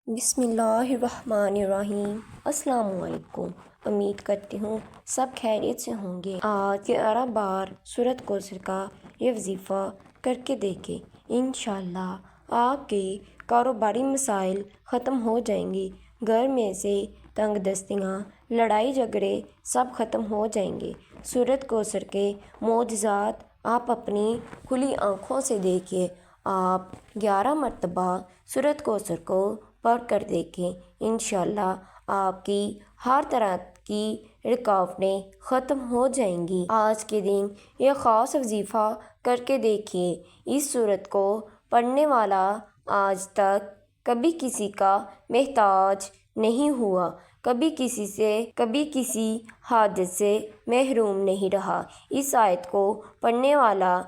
بسم اللہ الرحمن الرحیم۔ السلام علیکم۔ امید کرتی ہوں سب خیریت سے ہوں گے۔ آج 11 بار سورۃ کوثر کا یہ وظیفہ کر کے دیکھیں، انشاءاللہ آپ کے کاروباری مسائل ختم ہو جائیں گے، گھر میں سے تنگ دستیاں، لڑائی جھگڑے سب ختم ہو جائیں گے۔ سورۃ کوثر کے معجزات آپ اپنی کھلی آنکھوں سے دیکھیے۔ آپ 11 مرتبہ سورۃ کوثر کو پڑھ کر دیکھیں، انشاءاللہ آپ کی ہر طرح کی رکاوٹیں ختم ہو جائیں گی۔ آج کے دن یہ خاص وظیفہ کر کے دیکھیے۔ اس سورت کو پڑھنے والا آج تک کبھی کسی کا محتاج نہیں ہوا، کبھی کسی حاجت سے محروم نہیں رہا۔ اس آیت کو پڑھنے والا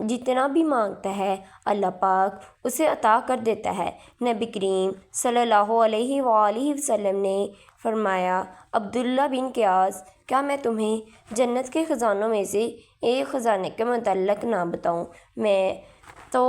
جتنا بھی مانگتا ہے اللہ پاک اسے عطا کر دیتا ہے۔ نبی کریم صلی اللہ علیہ وآلہ وسلم نے فرمایا، عبداللہ بن قیاس، کیا میں تمہیں جنت کے خزانوں میں سے ایک خزانے کے متعلق نہ بتاؤں؟ تو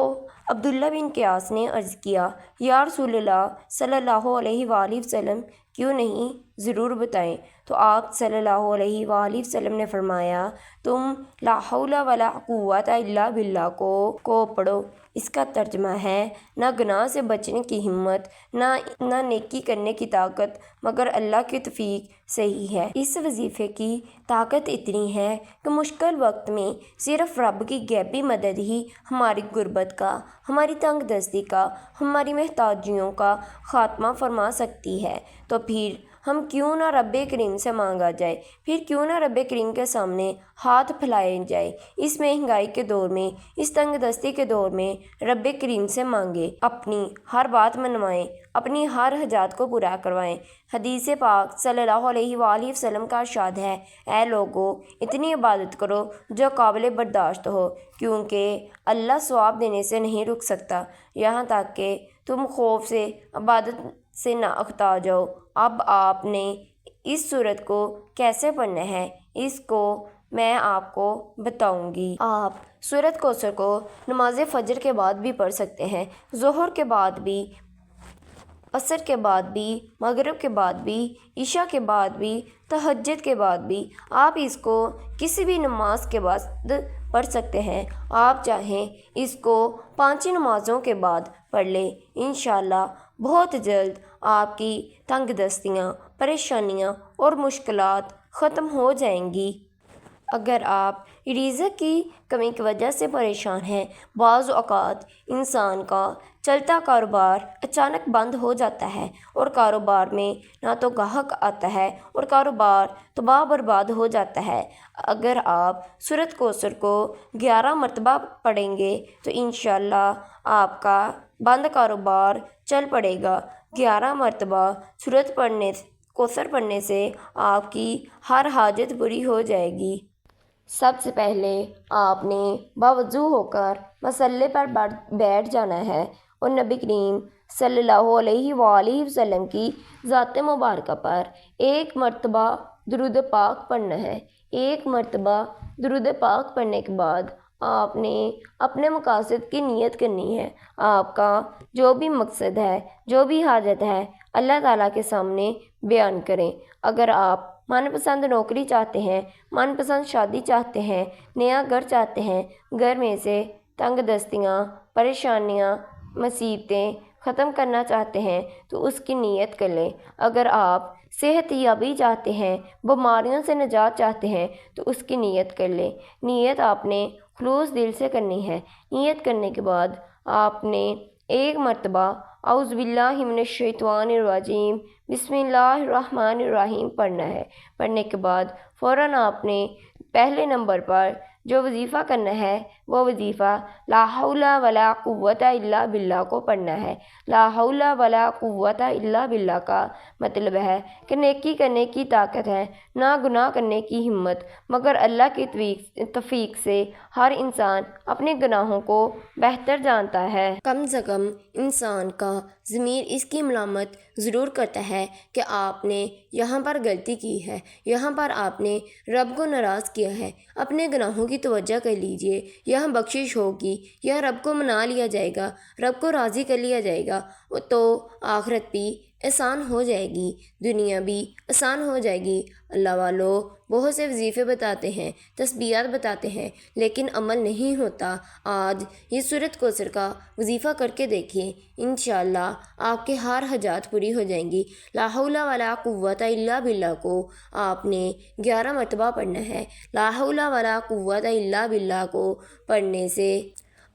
عبداللہ بن قیاس نے عرض کیا، یا رسول اللہ صلی اللہ علیہ وآلہ وسلم، کیوں نہیں، ضرور بتائیں۔ تو آپ صلی اللہ علیہ وآلہ وسلم نے فرمایا، تم لا حول ولا قوت الا باللہ کو پڑھو۔ اس کا ترجمہ ہے، نہ گناہ سے بچنے کی ہمت، نہ نیکی کرنے کی طاقت مگر اللہ کی توفیق سے ہی ہے۔ اس وظیفے کی طاقت اتنی ہے کہ مشکل وقت میں صرف رب کی غیبی مدد ہی ہماری غربت کا، ہماری تنگ دستی کا، ہماری محتاجیوں کا خاتمہ فرما سکتی ہے۔ تو پھر ہم کیوں نہ رب کریم سے مانگا جائے، پھر کیوں نہ رب کریم کے سامنے ہاتھ پھیلائے جائے۔ اس مہنگائی کے دور میں، اس تنگ دستی کے دور میں رب کریم سے مانگے، اپنی ہر بات منوائیں، اپنی ہر حاجات کو پورا کروائیں۔ حدیث پاک صلی اللہ علیہ وآلہ وسلم کا ارشاد ہے، اے لوگو، اتنی عبادت کرو جو قابل برداشت ہو، کیونکہ اللہ ثواب دینے سے نہیں رک سکتا یہاں تک کہ تم خوف سے عبادت سے نہ اکتا جاؤ۔ اب آپ نے اس سورت کو کیسے پڑھنا ہے، اس کو میں آپ کو بتاؤں گی۔ آپ سورۃ کوثر کو نماز فجر کے بعد بھی پڑھ سکتے ہیں، ظہر کے بعد بھی، عصر کے بعد بھی، مغرب کے بعد بھی، عشاء کے بعد بھی، تہجد کے بعد بھی۔ آپ اس کو کسی بھی نماز کے بعد پڑھ سکتے ہیں۔ آپ چاہیں اس کو 5 نمازوں کے بعد پڑھ لیں، انشاءاللہ بہت جلد آپ کی تنگ دستیاں، پریشانیاں اور مشکلات ختم ہو جائیں گی۔ اگر آپ رزق کی کمی کی وجہ سے پریشان ہیں، بعض اوقات انسان کا چلتا کاروبار اچانک بند ہو جاتا ہے اور کاروبار میں نہ تو گاہک آتا ہے اور کاروبار تباہ برباد ہو جاتا ہے۔ اگر آپ سورۃ کوثر کو 11 مرتبہ پڑھیں گے تو انشاءاللہ آپ کا بند کاروبار چل پڑے گا۔ 11 مرتبہ سورۃ کوثر پڑھنے سے آپ کی ہر حاجت پوری ہو جائے گی۔ سب سے پہلے آپ نے باوضو ہو کر مصلی پر بیٹھ جانا ہے اور نبی کریم صلی اللہ علیہ وآلہ وسلم کی ذات مبارکہ پر 1 مرتبہ درود پاک پڑھنا ہے۔ 1 مرتبہ درود پاک پڑھنے کے بعد آپ نے اپنے مقاصد کی نیت کرنی ہے۔ آپ کا جو بھی مقصد ہے، جو بھی حاجت ہے، اللہ تعالیٰ کے سامنے بیان کریں۔ اگر آپ من پسند نوکری چاہتے ہیں، من پسند شادی چاہتے ہیں، نیا گھر چاہتے ہیں، گھر میں سے تنگ دستیاں، پریشانیاں، مصیبتیں ختم کرنا چاہتے ہیں تو اس کی نیت کر لیں۔ اگر آپ صحت یابی چاہتے ہیں، بیماریوں سے نجات چاہتے ہیں تو اس کی نیت کر لیں۔ نیت آپ نے خلوص دل سے کرنی ہے۔ نیت کرنے کے بعد آپ نے 1 مرتبہ اعوذ باللہ من الشیطان الرجیم بسم اللہ الرحمن الرحیم پڑھنا ہے۔ پڑھنے کے بعد فوراً آپ نے پہلے نمبر پر جو وظیفہ کرنا ہے وہ وظیفہ لا حول ولا قوت الا باللہ کو پڑھنا ہے۔ لا حول ولا قوت الا باللہ کا مطلب ہے کہ نیکی کرنے کی طاقت ہے، نہ گناہ کرنے کی ہمت مگر اللہ کی توفیق سے ہر انسان اپنے گناہوں کو بہتر جانتا ہے۔ کم سے کم انسان کا ضمیر اس کی ملامت ضرور کرتا ہے کہ آپ نے یہاں پر غلطی کی ہے، یہاں پر آپ نے رب کو ناراض کیا ہے۔ اپنے گناہوں کی توجہ کر لیجئے، یہاں بخشش ہوگی، یہاں رب کو منا لیا جائے گا، رب کو راضی کر لیا جائے گا، تو آخرت بھی آسان ہو جائے گی، دنیا بھی آسان ہو جائے گی۔ اللہ والوں بہت سے وظیفے بتاتے ہیں، تسبیحات بتاتے ہیں، لیکن عمل نہیں ہوتا۔ آج یہ سورۃ کوثر کا وظیفہ کر کے دیکھیں، انشاءاللہ آپ کے ہر حاجات پوری ہو جائیں گی۔ لا حول ولا قوت الا باللہ کو آپ نے 11 مرتبہ پڑھنا ہے۔ لا حول ولا قوت الا باللہ کو پڑھنے سے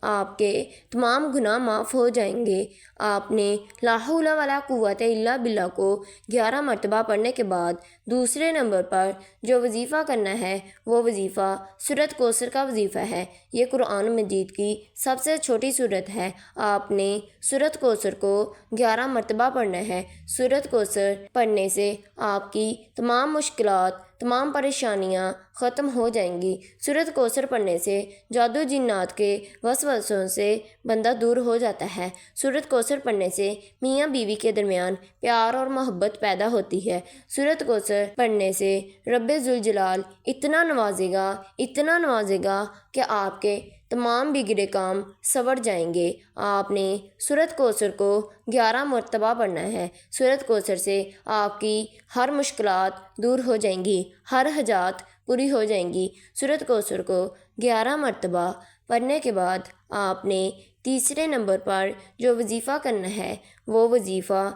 آپ کے تمام گناہ معاف ہو جائیں گے۔ آپ نے لا حول ولا قوت الا باللہ کو 11 مرتبہ پڑھنے کے بعد دوسرے نمبر پر جو وظیفہ کرنا ہے وہ وظیفہ سورۃ کوثر کا وظیفہ ہے۔ یہ قرآن مجید کی سب سے چھوٹی سورت ہے۔ آپ نے سورۃ کوثر کو 11 مرتبہ پڑھنا ہے۔ سورۃ کوثر پڑھنے سے آپ کی تمام مشکلات، تمام پریشانیاں ختم ہو جائیں گی۔ سورۃ کوثر پڑھنے سے جادو جنات کے وسوسوں سے بندہ دور ہو جاتا ہے۔ سورۃ کوثر پڑھنے سے میاں بیوی کے درمیان پیار اور محبت پیدا ہوتی ہے۔ سورۃ کوثر پڑھنے سے رب ذوالجلال اتنا نوازے گا کہ آپ کے تمام بگڑے کام سنور جائیں گے۔ آپ نے سورۃ کوثر کو 11 مرتبہ پڑھنا ہے۔ سورۃ کوثر سے آپ کی ہر مشکلات دور ہو جائیں گی، ہر حاجات پوری ہو جائیں گی۔ سورۃ کوثر کو 11 مرتبہ پڑھنے کے بعد آپ نے تیسرے نمبر پر جو وظیفہ کرنا ہے وہ وظیفہ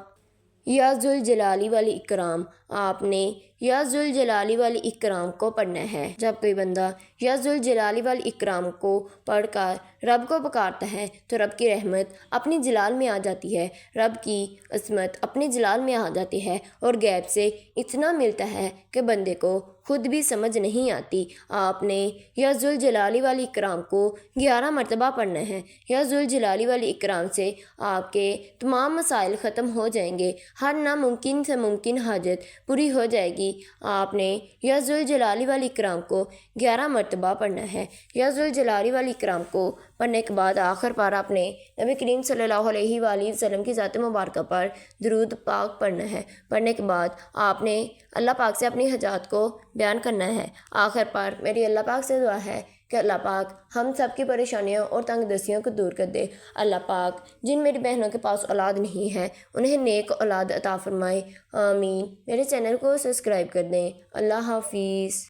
یا ذوالجلال والاکرام، آپ نے یا ذوالجلال والاکرام کو پڑھنا ہے۔ جب کوئی بندہ یا ذوالجلال والاکرام کو پڑھ کر رب کو پکارتا ہے تو رب کی رحمت اپنی جلال میں آ جاتی ہے، رب کی عظمت اپنی جلال میں آ جاتی ہے، اور غیب سے اتنا ملتا ہے کہ بندے کو خود بھی سمجھ نہیں آتی۔ آپ نے یا ذوالجلال والاکرام کو 11 مرتبہ پڑھنا ہے۔ یا ذوالجلال والاکرام سے آپ کے تمام مسائل ختم ہو جائیں گے، ہر ناممکن سے ممکن حاجت پوری ہو جائے گی۔ آپ نے یا ذوالجلال والاکرام کو 11 مرتبہ پڑھنا ہے۔ یا ذوالجلال والاکرام کو پڑھنے کے بعد آخر پر آپ نے نبی کریم صلی اللہ علیہ وآلہ وسلم کی ذات مبارکہ پر درود پاک پڑھنا ہے۔ پڑھنے کے بعد آپ نے اللہ پاک سے اپنی حاجات کو بیان کرنا ہے۔ آخر پر میری اللہ پاک سے دعا ہے کہ اللہ پاک ہم سب کی پریشانیوں اور تنگ دستیوں کو دور کر دے۔ اللہ پاک جن میری بہنوں کے پاس اولاد نہیں ہے انہیں نیک اولاد عطا فرمائے، آمین۔ میرے چینل کو سبسکرائب کر دیں۔ اللہ حافظ۔